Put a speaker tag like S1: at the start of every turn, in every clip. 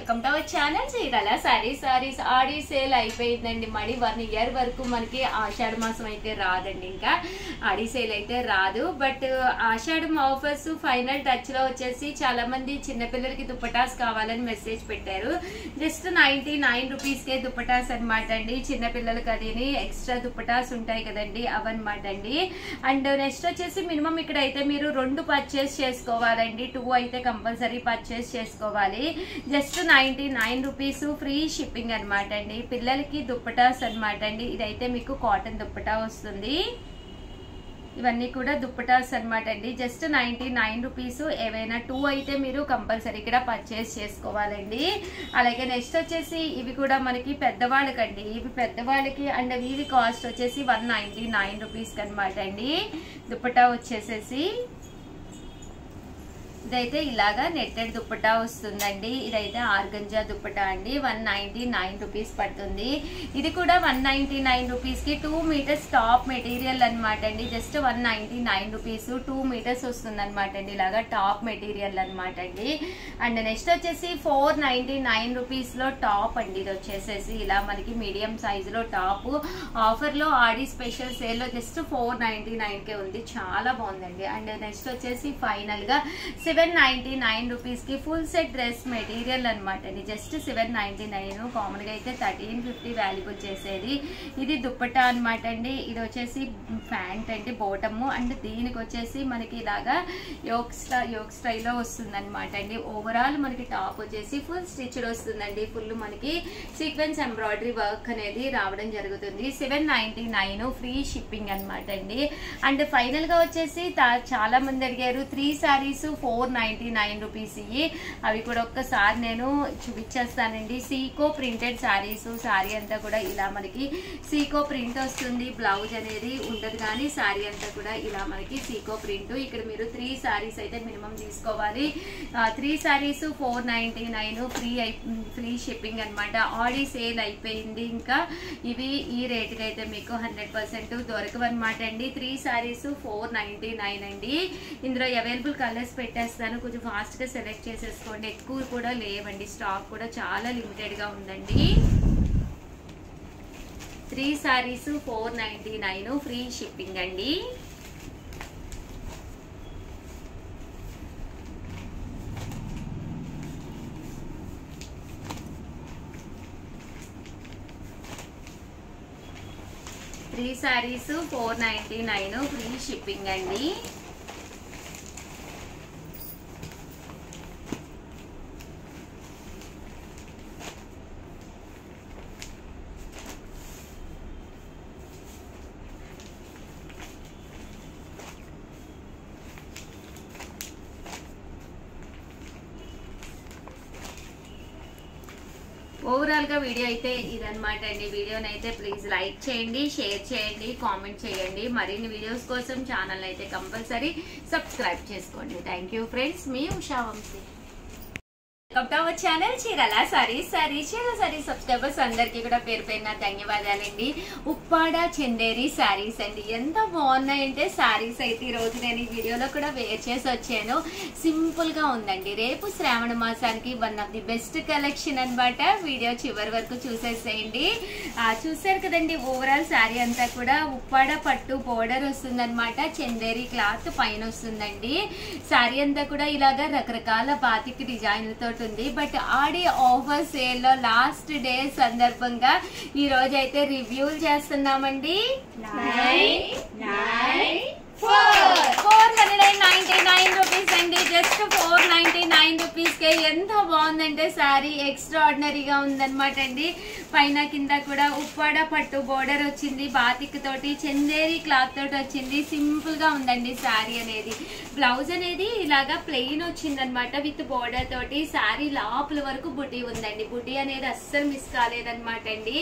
S1: Welcome to our channel Chirala saris Audi sale అయిపోయిందండి. మళ్ళీ 1 year వరకు మనకి ఆషాఢ మాసం అయితే రాదండి. ఇంకా ఆడి సేల్ అయితే రాదు. But Ashadham offers final touch లో వచ్చేసి చాలా మంది చిన్నపిల్లలకి దుప్పటాస్ కావాలని మెసేజ్ పెట్టారు. జస్ట్ 99 రూపీస్ కే దుప్పటాస్ అనమాట అండి. చిన్నపిల్లలకి అదిని ఎక్స్ట్రా దుప్పటాస్ ఉంటాయి కదండి, అవన్నమాట అండి. అండ్ నెక్స్ట్ వచ్చేసి మినిమం ఇక్కడ అయితే మీరు 2 పర్చేస్ చేసుకోవాలండి. 2 అయితే కంపల్సరీ పర్చేస్ చేసుకోవాలి. జస్ట్ 99 రూపీస్ ఫ్రీ షిప్పింగ్ అనమాట అండి. పిల్లలకి దుప్పటాస్ అనమాట అండి. ఇదైతే మీకు కాటన్ దుప్పటా వస్తుంది. ఇవన్నీ కూడా దుప్పటాస్ అనమాట అండి. Just 99 rupees. ఏవైనా 2 అయితే మీరు కంపల్సరీ ఇక్కడ పర్చేస్ చేసుకోవాలండి. అలాగే నెక్స్ట్ వచ్చేసి ఇవి కూడా మనకి పెద్దవాళ్ళకండి. ఇవి పెద్దవాళ్ళకి అండ్ వీరి కాస్ట్ వచ్చేసి 199 రూపీస్ అనమాట అండి. దుప్పటా వచ్చేసేసి ఇదైతే ఇలాగా నెట్టెడ్ దుప్పటా వస్తుందండి. ఇదైతే ఆర్గంజా దుప్పటా అండి. 199 రూపీస్ పడుతుంది. ఇది కూడా 199 రూపీస్ కి 2 మీటర్స్ టాప్ మెటీరియల్ అనమాట అండి. జస్ట్ 199 రూపీస్ 2 మీటర్స్ వస్తుంది అనమాట అండి. ఇలాగా టాప్ మెటీరియల్ అనమాట అండి. అండ్ నెక్స్ట్ వచ్చేసి 499 రూపీస్ లో టాప్ అండి. ఇది వచ్చేసేసి ఇలా మనకి మీడియం సైజ్ లో టాప్ ఆఫర్ లో ఆడి స్పెషల్ సేల్ లో జస్ట్ 499 కే ఉంది. చాలా బాగుందండి. అండ్ నెక్స్ట్ వచ్చేసి ఫైనల్ గా 799 రూపీస్ కి ఫుల్ సెట్ డ్రెస్ మెటీరియల్ అనమాట అండి. జస్ట్ 799. కామన్ గా అయితే 1350 వాల్యుబుల్ చేసేది. ఇది దుప్పటా అనమాట అండి. ఇది వచ్చేసి ప్యాంట్ అంటే బోటము. అండ్ దీనికి వచ్చేసి మనకి ఇలాగా యోక్ స్టైల్లో వస్తుంది అనమాట అండి. ఓవరాల్ మనకి టాప్ వచ్చేసి ఫుల్ స్టిచ్డ్ వస్తుందండి. ఫుల్ మనకి సీక్వెన్స్ ఎంబ్రాయిడరీ వర్క్ అనేది రావడం జరుగుతుంది. 799 ఫ్రీ షిప్పింగ్ అనమాట అండి. అండ్ ఫైనల్ గా వచ్చేసి చాలా మంది అడిగారు 3 సారీస్ 499 రూపీస్. అవి కూడా ఒక్కసారి నేను చూపించేస్తానండి. సీకో ప్రింటెడ్ సారీస్. సారీ అంతా కూడా ఇలా మనకి సీకో ప్రింట్ వస్తుంది. బ్లౌజ్ అనేది ఉండదు కానీ సారీ అంతా కూడా ఇలా మనకి సీకో ప్రింట్. ఇక్కడ మీరు 3 సారీస్ అయితే మినిమం తీసుకోవాలి. 3 సారీస్ 499 ఫ్రీ షిప్పింగ్ అనమాట. ఆల్రెడీ సేల్ అయిపోయింది. ఇంకా ఇవి ఈ రేటుకి అయితే మీకు 100% దొరకవన్నమాట అండి. 3 సారీస్ 499 అండి. ఇందులో అవైలబుల్ కలర్స్ పెట్టేస్తాను. కొంచెం ఫాస్ట్ గా సెలెక్ట్ చేసేసుకోండి. ఎక్కువ కూడా లేవండి. స్టాక్ కూడా చాలా లిమిటెడ్ గా ఉందండి. 3 సారీస్ 499 ఫ్రీ షిప్పింగ్ అండి. త్రీ సారీస్ 499 ఫ్రీ షిప్పింగ్ అండి. ఓవరాల్ గా వీడియో అయితే ఇదనమాట అండి. వీడియోని అయితే ప్లీజ్ లైక్ చేయండి, షేర్ చేయండి, కామెంట్ చేయండి. మరిన్ని వీడియోస్ కోసం ఛానల్ అయితే కంపల్సరీ సబ్స్క్రైబ్ చేసుకోండి. Thank you friends. మీ Usha Vamsi. Welcome to our channel Chirala saris subscribers అందరికీ కూడా పేరు పేరున ధన్యవాదాలండి. ఉప్పాడ చందేరి సారీస్ అండి. ఎంత బాగున్నాయంటే సారీస్ అయితే ఈ రోజు నేను ఈ వీడియోలో కూడా వేర్ చేసి వచ్చాను. సింపుల్ గా ఉందండి. రేపు శ్రావణ మాసానికి one of the best collection అనమాట. వీడియో చివరి వరకు చూసేసేయండి. చూసారు కదండి. ఓవరాల్ సారీ అంతా కూడా ఉప్పాడ పట్టు బోర్డర్ వస్తుంది అనమాట. చందేరి క్లాత్ పైన వస్తుందండి. సారీ అంతా కూడా ఇలాగా రకరకాల బాతిక్ డిజైన్లతో ఉంది. బట్ ఆడి ఆఫర్ సేల్ లో లాస్ట్ డే సందర్భంగా ఈ రోజు అయితే రివ్యూలు చేస్తున్నామండి. 499 రూపీస్ అండి. జస్ట్ 499 రూపీస్ కే ఎంత బాగుందంటే సారీ ఎక్స్ట్రా ఆర్డినరీగా ఉందన్నమాట అండి. పైన కింద కూడా ఉప్పాడ పట్టు బోర్డర్ వచ్చింది. బాతిక్ తోటి చందేరి క్లాత్ తోటి వచ్చింది. సింపుల్ గా ఉందండి సారీ అనేది. బ్లౌజ్ అనేది ఇలాగా ప్లెయిన్ వచ్చిందనమాట విత్ బోర్డర్ తోటి. సారీ లోపల వరకు బుటీ ఉందండి. బుటీ అనేది అస్సలు మిస్ కాలేదన్నమాట అండి.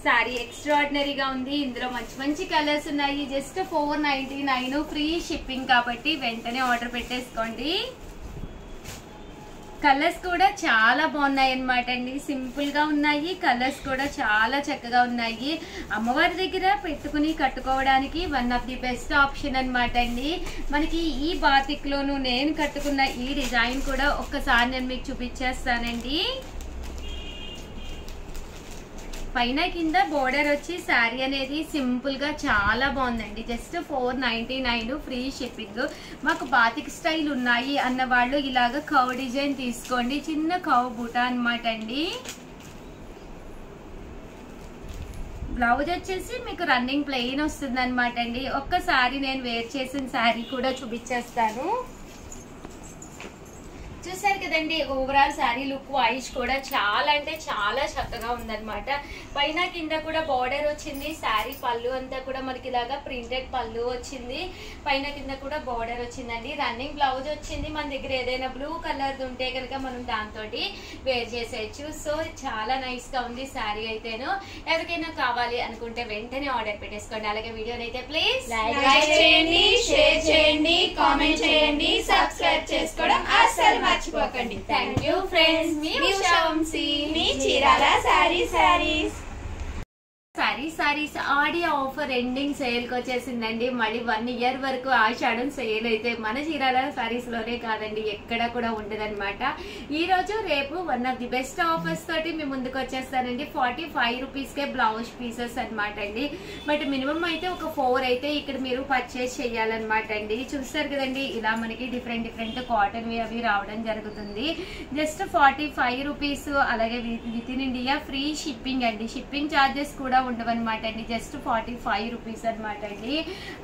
S1: సారీ ఎక్స్ట్రా ఆర్డినరీగా ఉంది. ఇందులో మంచి మంచి కలర్స్ ఉన్నాయి. జస్ట్ 499 ఫ్రీ షిప్పింగ్ కాబట్టి వెంటనే ఆర్డర్ పెట్టేసుకోండి. కలర్స్ కూడా చాలా బాగున్నాయి అన్నమాట అండి. సింపుల్ గా ఉన్నాయి. కలర్స్ కూడా చాలా చక్కగా ఉన్నాయి. అమ్మవారి దగ్గర పెట్టుకుని కట్టుకోవడానికి one of the best option అన్నమాట అండి. మనకి ఈ బాతిక్ లోను నేను కట్టుకున్న ఈ డిజైన్ కూడా ఒక్కసారి నేను మీకు చూపించేస్తానండి. పైన కింద బోర్డర్ వచ్చి శారీ అనేది సింపుల్ గా చాలా బాగుందండి. Just 499 free shipping. మాకు బాతిక్ స్టైల్ ఉన్నాయి అన్న వాళ్ళు ఇలాగ కవ్ డిజైన్ తీసుకోండి. చిన్న కవ్ బూటా అన్నమాట అండి. బ్లౌజ్ వచ్చేసి మీకు రన్నింగ్ ప్లెయిన్ వస్తుంది అనమాట అండి. ఒక్కసారి నేను వేర్ చేసిన శారీ కూడా చూపించేస్తాను. చూసారు కదండి, ఓవరాల్ శారీ లుక్ వైజ్ కూడా చాలా అంటే చాలా చక్కగా ఉందన్నమాట. పైన కింద కూడా బార్డర్ వచ్చింది. శారీ పళ్ళు అంతా కూడా మనకి ఇలాగా ప్రింటెడ్ పళ్ళు వచ్చింది. పైన కింద కూడా బార్డర్ వచ్చిందండి. రన్నింగ్ బ్లౌజ్ వచ్చింది. మన దగ్గర ఏదైనా బ్లూ కలర్ ఉంటే కనుక మనం దాంతో వేర్ చేసేయచ్చు. సో చాలా నైస్ గా ఉంది శారీ అయితేను. ఎవరికైనా కావాలి అనుకుంటే వెంటనే ఆర్డర్ పెట్టేసుకోండి. అలాగే వీడియోని అయితే ప్లీజ్
S2: లైక్ చేయండి, షేర్ చేయండి, కామెంట్ చేయండి, సబ్స్క్రైబ్ చేసుకోవడం అస్సలు మర్చిపోకండి.
S1: Thank you friends. మీ ఉషా వంశీ,
S2: మీ Chirala saris.
S1: Saris Aadi offer ending sale కి వచ్చేసిందండి. మళ్ళీ 1 ఇయర్ వరకు ఆషాఢం సేల్ అయితే మన చీరాల సారీస్ లోనే కాదండి, ఎక్కడ కూడా ఉండదన్నమాట. ఈ రోజు రేపు one of the best offers తోటి మీ ముందుకు వచ్చేస్తానండి. 45 రూపీస్ కే బ్లౌజ్ పీసెస్ అనమాట అండి. బట్ మినిమం అయితే ఒక 4 అయితే ఇక్కడ మీరు పర్చేస్ చేయాలన్నమాట అండి. చూస్తారు కదండి, ఇలా మనకి డిఫరెంట్ కాటన్ అవి రావడం జరుగుతుంది. Just 45 rupees. అలాగే within India free shipping అండి. షిప్పింగ్ ఛార్జెస్ కూడా ఉండవన్నమాట అండి. జస్ట్ 45 రూపీస్ అనమాట అండి.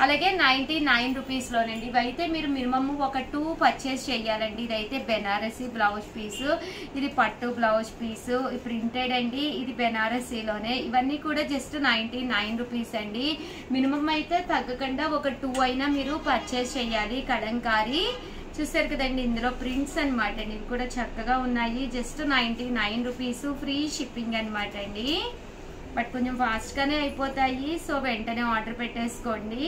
S1: అలాగే 99 రూపీస్ లోనండి. ఇవైతే మీరు మినిమం ఒక 2 పర్చేస్ చేయాలండి. ఇదైతే బెనారసీ బ్లౌజ్ పీసు, ఇది పట్టు బ్లౌజ్ పీసు, ప్రింటెడ్ అండి. ఇది బెనారసీలోనే. ఇవన్నీ కూడా జస్ట్ 99 రూపీస్ అండి. మినిమం అయితే తగ్గకుండా ఒక 2 అయినా మీరు పర్చేస్ చేయాలి. కలంకారీ చూసారు కదండి, ఇందులో ప్రింట్స్ అనమాట అండి. ఇవి కూడా చక్కగా ఉన్నాయి. జస్ట్ 99 రూపీస్ ఫ్రీ షిప్పింగ్ అనమాట అండి. బట్ కొంచెం ఫాస్ట్ గానే అయిపోతాయి. సో వెంటనే ఆర్డర్ పెట్టేసుకోండి.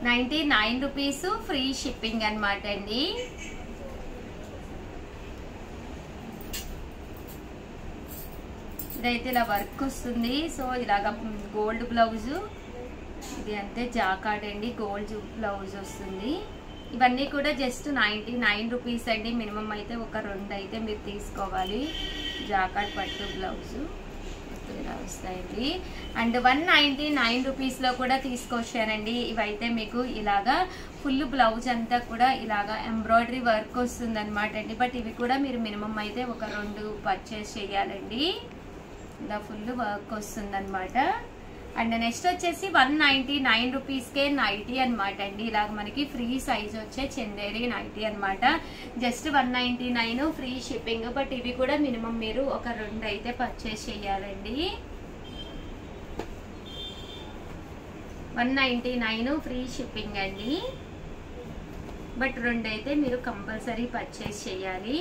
S1: 99 రూపీస్ ఫ్రీ షిప్పింగ్ అనమాట అండి. ఇదైతే ఇలా వర్క్ వస్తుంది. సో ఇలాగా గోల్డ్ బ్లౌజ్, ఇది అంతే జాకార్డ్ అండి. గోల్డ్ బ్లౌజ్ వస్తుంది. ఇవన్నీ కూడా జస్ట్ 99 రూపీస్ అండి. మినిమం అయితే ఒక 2 అయితే మీరు తీసుకోవాలి. జాకార్డ్ పట్టు బ్లౌజ్ ఇలా వస్తాయండి. అండ్ 199 రూపీస్ లో కూడా తీసుకొచ్చానండి. ఇవైతే మీకు ఇలాగా ఫుల్ బ్లౌజ్ అంతా కూడా ఇలాగా ఎంబ్రాయిడరీ వర్క్ వస్తుంది అనమాట అండి. బట్ ఇవి కూడా మీరు మినిమం అయితే ఒక 2 పర్చేస్ చేయాలండి. ఇలా ఫుల్ వర్క్ వస్తుంది అనమాట. అండ్ నెక్స్ట్ వచ్చేసి 199 రూపీస్ కే నైటీ అనమాట అండి. ఇలాగ మనకి ఫ్రీ సైజ్ వచ్చే చందేరి నైటీ అనమాట. Just 199 free shipping. బట్ ఇవి కూడా మినిమం మీరు ఒక 2 అయితే పర్చేస్ చేయాలండి. 199 ఫ్రీ షిప్పింగ్ అండి. బట్ 2 అయితే మీరు కంపల్సరీ పర్చేస్ చేయాలి.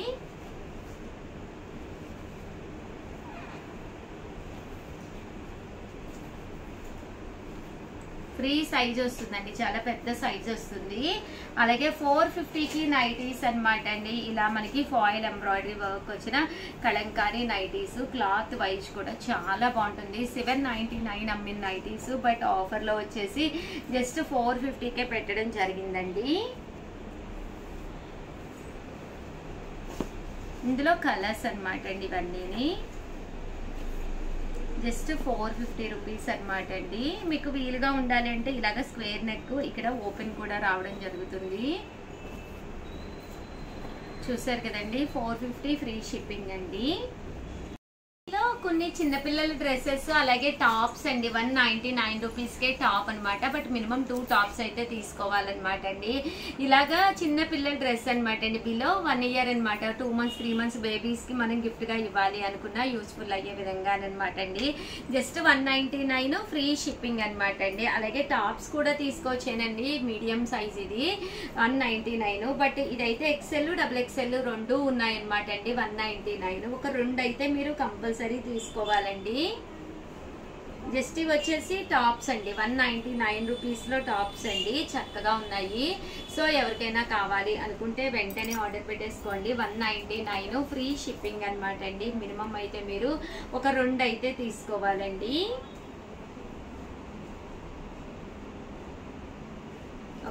S1: ఫ్రీ సైజ్ వస్తుందండి, చాలా పెద్ద సైజ్ వస్తుంది. అలాగే 450కి నైటీస్ అనమాట అండి. ఇలా మనకి ఫాయిల్ ఎంబ్రాయిడరీ వర్క్ వచ్చిన కలంకారీ నైటీస్. క్లాత్ వైజ్ కూడా చాలా బాగుంటుంది. 799 అమ్మిన నైటీస్. బట్ ఆఫర్లో వచ్చేసి జస్ట్ 450కే పెట్టడం జరిగిందండి. ఇందులో కలర్స్ అనమాట అండి. ఇవన్నీ జస్ట్ 450 రూపీస్ అనమాట అండి. మీకు వీలుగా ఉండాలి అంటే ఇలాగ స్క్వేర్ నెక్, ఇక్కడ ఓపెన్ కూడా రావడం జరుగుతుంది. చూసారు కదండి, 450 ఫ్రీ షిప్పింగ్ అండి. కొన్ని చిన్నపిల్లల డ్రెస్సెస్ అలాగే టాప్స్ అండి. 199 రూపీస్కే టాప్ అనమాట. బట్ మినిమం 2 టాప్స్ అయితే తీసుకోవాలన్నమాట అండి. ఇలాగా చిన్నపిల్లల డ్రెస్ అనమాట అండి. బిలో 1 ఇయర్ అనమాట. 2 మంత్స్ 3 మంత్స్ బేబీస్ కి మనం గిఫ్ట్ గా ఇవ్వాలి అనుకున్నా యూస్ఫుల్ అయ్యే విధంగా అనమాట అండి. జస్ట్ 199 ఫ్రీ షిప్పింగ్ అనమాట అండి. అలాగే టాప్స్ కూడా తీసుకోవచ్చేనండి. మీడియం సైజ్ ఇది 199. బట్ ఇదైతే XL, XXL 2 ఉన్నాయన్నమాట అండి. 199. ఒక 2 అయితే మీరు కంపల్సరీ తీసుకోవాలండి. జస్ట్ ఇవి వచ్చేసి టాప్స్ అండి. 199 రూపీస్ లో టాప్స్ అండి. చక్కగా ఉన్నాయి. సో ఎవరికైనా కావాలి అనుకుంటే వెంటనే ఆర్డర్ పెట్టేసుకోండి. 199 ఫ్రీ షిప్పింగ్ అనమాట అండి. మినిమం అయితే మీరు ఒక 2 అయితే తీసుకోవాలండి.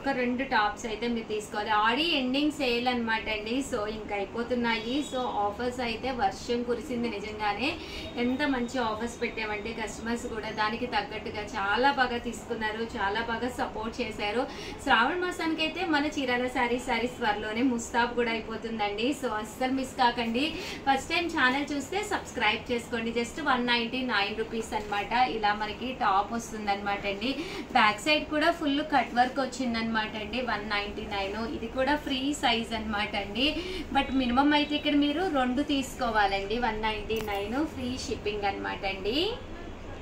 S1: ఒక 2 టాప్స్ అయితే మీరు తీసుకోవాలి. ఆడి ఎండింగ్ సేల్ అనమాట అండి. సో ఇంకా అయిపోతున్నాయి. సో ఆఫర్స్ అయితే వర్షం కురిసింది నిజంగానే. ఎంత మంచి ఆఫర్స్ పెట్టామంటే కస్టమర్స్ కూడా దానికి తగ్గట్టుగా చాలా బాగా తీసుకున్నారు, చాలా బాగా సపోర్ట్ చేశారు. శ్రావణ మాసానికి అయితే మన చీరాల శారీస్ త్వరలోనే ముస్తాబ్ కూడా అయిపోతుందండి. సో అస్సలు మిస్ కాకండి. ఫస్ట్ టైం ఛానల్ చూస్తే సబ్స్క్రైబ్ చేసుకోండి. జస్ట్ 199 రూపీస్ అనమాట. ఇలా మనకి టాప్ వస్తుంది అనమాట అండి. బ్యాక్ సైడ్ కూడా ఫుల్ కట్ వర్క్ వచ్చిందనమాట అండి. 199. ఇది కూడా ఫ్రీ సైజ్ అనమాట అండి. బట్ మినిమం అయితే ఇక్కడ మీరు 2 తీసుకోవాలండి. 199 ఫ్రీ షిప్పింగ్ అనమాట అండి.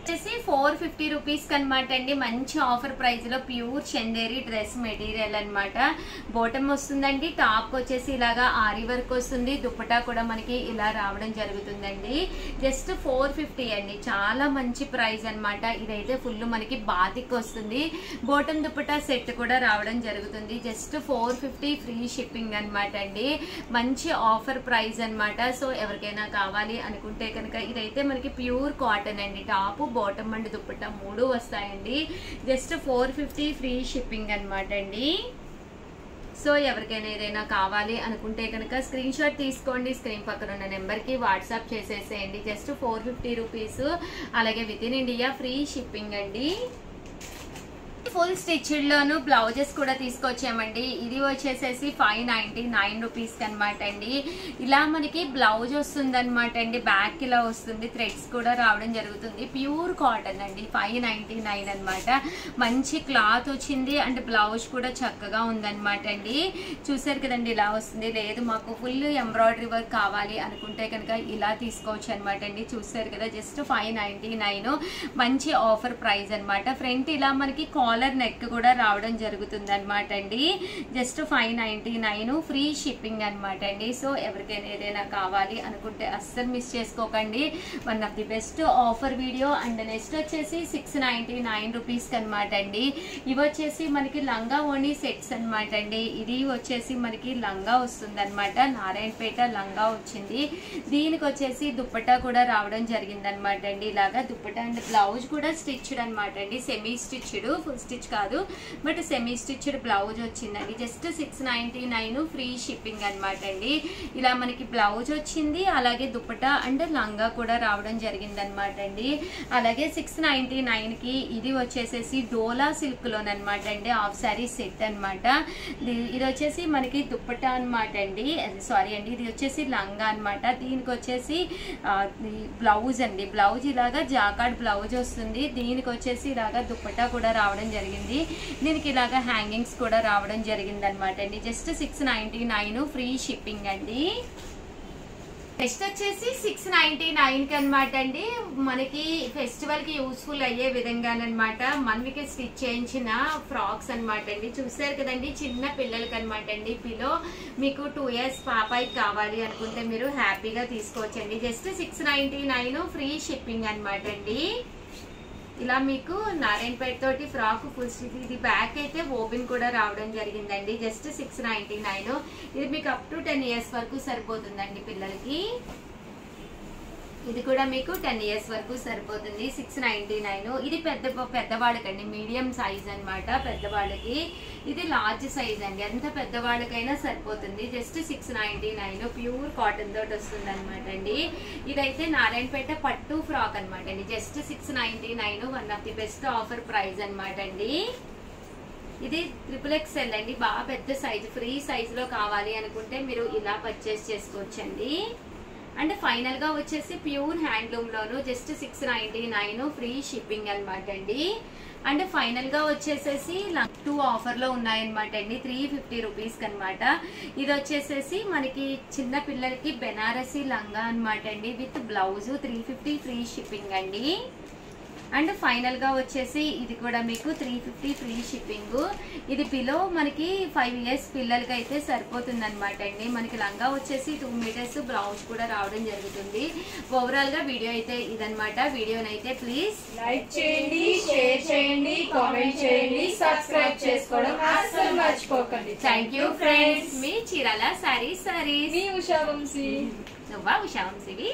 S1: వచ్చేసి 450 రూపీస్ అనమాట అండి. మంచి ఆఫర్ ప్రైస్ లో ప్యూర్ చందేరి డ్రెస్ మెటీరియల్ అనమాట. బాటమ్ వస్తుందండి, టాప్ వచ్చేసి ఇలాగా ఆరి వర్క్ వస్తుంది, దుపట్టా కూడా మనకి ఇలా రావడం జరుగుతుందండి. జస్ట్ 450 అండి. చాలా మంచి ప్రైస్ అనమాట. ఇదైతే ఫుల్ మనకి బాతిక్ వస్తుంది. బాటమ్ దుపట్టా సెట్ కూడా రావడం జరుగుతుంది. జస్ట్ 450 ఫ్రీ షిప్పింగ్ అనమాట అండి. మంచి ఆఫర్ ప్రైస్ అనమాట. సో ఎవరికైనా కావాలి అనుకుంటే కనుక ఇదైతే మనకి ప్యూర్ కాటన్ అండి. టాప్ బాటమ్ అండ్ దుపట్టా 3 వస్తాయండి. జస్ట్ 450 ఫ్రీ షిప్పింగ్ అనమాట అండి. సో ఎవరికైనా ఏదైనా కావాలి అనుకుంటే కనుక స్క్రీన్ షాట్ తీసుకోండి. స్క్రీన్ పక్కన ఉన్న నెంబర్కి వాట్సాప్ చేసేసేయండి. Just 450 rupees. అలాగే within India free shipping అండి. ఫుల్ స్టిచ్డ్ లోను బ్లౌజెస్ కూడా తీసుకొచ్చామండి. ఇది వచ్చేసేసి 599 రూపీస్ అనమాట అండి. ఇలా మనకి బ్లౌజ్ వస్తుంది అనమాట అండి. బ్యాక్ ఇలా వస్తుంది, థ్రెడ్స్ కూడా రావడం జరుగుతుంది. ప్యూర్ కాటన్ అండి. 599 అనమాట. మంచి క్లాత్ వచ్చింది అండ్ బ్లౌజ్ కూడా చక్కగా ఉందన్నమాట అండి. చూసారు కదండి ఇలా వస్తుంది. లేదు మాకు ఫుల్ ఎంబ్రాయిడరీ వర్క్ కావాలి అనుకుంటే కనుక ఇలా తీసుకోవచ్చు అనమాట అండి. చూసారు కదా జస్ట్ 599 మంచి ఆఫర్ ప్రైస్ అనమాట. ఫ్రంట్ ఇలా మనకి కాలర్ నెక్ కూడా రావడం జరుగుతుంది అనమాట అండి. జస్ట్ 599 ఫ్రీ షిప్పింగ్ అనమాట అండి. సో ఎవరికైనా ఏదైనా కావాలి అనుకుంటే అస్సలు మిస్ చేసుకోకండి. One of the best offer video. And next వచ్చేసి 699 రూపీస్ అనమాట అండి. ఇవి వచ్చేసి మనకి లంగా ఓణి సెట్స్ అనమాట అండి. ఇది వచ్చేసి మనకి లంగా వస్తుంది అనమాట. నారాయణపేట లంగా వచ్చింది. దీనికి వచ్చేసి దుప్పట్టా కూడా రావడం జరిగింది అనమాట అండి. ఇలాగా దుప్పట్టా అండ్ బ్లౌజ్ కూడా స్టిచ్డ్ అనమాట అండి. సెమీ స్టిచ్డ్, ఫుల్ స్టిచ్ కాదు బట్ సెమీ స్టిచ్డ్ బ్లౌజ్ వచ్చిందండి. జస్ట్ 699 ఫ్రీ షిప్పింగ్ అనమాట అండి. ఇలా మనకి బ్లౌజ్ వచ్చింది, అలాగే దుపట్టా అండ్ లంగా కూడా రావడం జరిగింది అనమాట అండి. అలాగే 699 కి ఇది వచ్చేసేసి డోలా సిల్క్ లోనమాట అండి. హాఫ్ శారీ సెట్ అనమాట. ఇది వచ్చేసి మనకి దుపట్టా అనమాట అండి. సారీ అండి, ఇది వచ్చేసి లంగా అనమాట. దీనికి వచ్చేసి బ్లౌజ్ అండి. బ్లౌజ్ ఇలాగా జాకార్డ్ బ్లౌజ్ వస్తుంది. దీనికి వచ్చేసి ఇలాగా దుపట్టా కూడా రావడం జరిగింది. దీనికి ఇలాగా హ్యాంగింగ్స్ కూడా రావడం జరిగింది అనమాట అండి. జస్ట్ 699 ఫ్రీ షిప్పింగ్ అండి. నెక్స్ట్ వచ్చేసి 699 కి అనమాట అండి. మనకి ఫెస్టివల్ కి యూస్ఫుల్ అయ్యే విధంగానమాట మనకి స్టిచ్ చేయించిన ఫ్రాక్స్ అనమాట అండి. చూసారు కదండి చిన్న పిల్లలకి అనమాట అండి. పిలో మీకు 2 ఇయర్స్ పాపాయికి కావాలి అనుకుంటే మీరు హ్యాపీగా తీసుకోవచ్చండి. జస్ట్ 699 ఫ్రీ షిప్పింగ్ అనమాట అండి. ఇలా మీకు నారాయణపేట తోటి ఫ్రాక్ ఫుల్ స్టిచ్. ఇది బ్యాక్ అయితే ఓపెన్ కూడా రావడం జరిగిందండి. జస్ట్ 699. ఇది మీకు అప్ టు 10 ఇయర్స్ వరకు సరిపోతుందండి పిల్లలకి. ఇది కూడా మీకు 10 ఇయర్స్ వరకు సరిపోతుంది. 699. ఇది పెద్దవాళ్ళకండి, మీడియం సైజ్ అనమాట. పెద్దవాళ్ళకి ఇది లార్జ్ సైజ్ అండి. ఎంత పెద్దవాళ్ళకైనా సరిపోతుంది. జస్ట్ 699 ప్యూర్ కాటన్ తోటి వస్తుంది అనమాట అండి. ఇదైతే నారాయణపేట పట్టు ఫ్రాక్ అనమాట అండి. Just 699 one of the best offer price అనమాట అండి. ఇది XXL అండి. బాగా పెద్ద సైజు, ఫ్రీ సైజ్ లో కావాలి అనుకుంటే మీరు ఇలా పర్చేస్ చేసుకోవచ్చండి. అండ్ ఫైనల్ గా వచ్చేసి ప్యూర్ హ్యాండ్లూమ్ లోను జస్ట్ 699 ఫ్రీ షిప్పింగ్ అనమాట అండి. అండ్ ఫైనల్ గా వచ్చేసేసి 2 ఆఫర్ లో ఉన్నాయన్నమాట అండి. 350 రూపీస్ అనమాట. ఇది వచ్చేసేసి మనకి చిన్న పిల్లలకి బెనారసీ లంగా అనమాట అండి. విత్ బ్లౌజ్ 350 ఫ్రీ షిప్పింగ్ అండి. అండ్ ఫైనల్ గా వచ్చేసి ఇది కూడా మీకు 350 ఫ్రీ షిప్పింగ్. ఇది బిలో మనకి 5 ఇయర్స్ పిల్లలకి అయితే సరిపోతుంది అనమాట అండి. మనకి లంగా వచ్చేసి 2 మీటర్స్, బ్లౌజ్ కూడా రావడం జరుగుతుంది. ఓవరాల్ గా వీడియో అయితే ఇదనమాట. వీడియోనైతే ప్లీజ్
S2: లైక్ చేయండి, షేర్ చేయండి, కామెంట్ చేయండి, సబ్స్క్రైబ్ చేసుకోవడం అస్సలు మర్చిపోకండి.
S1: Thank you friends. మీ చీరాల శారీస్
S2: మీ ఉషా వంశీ.
S1: నువ్వా ఉషా వంశీవి?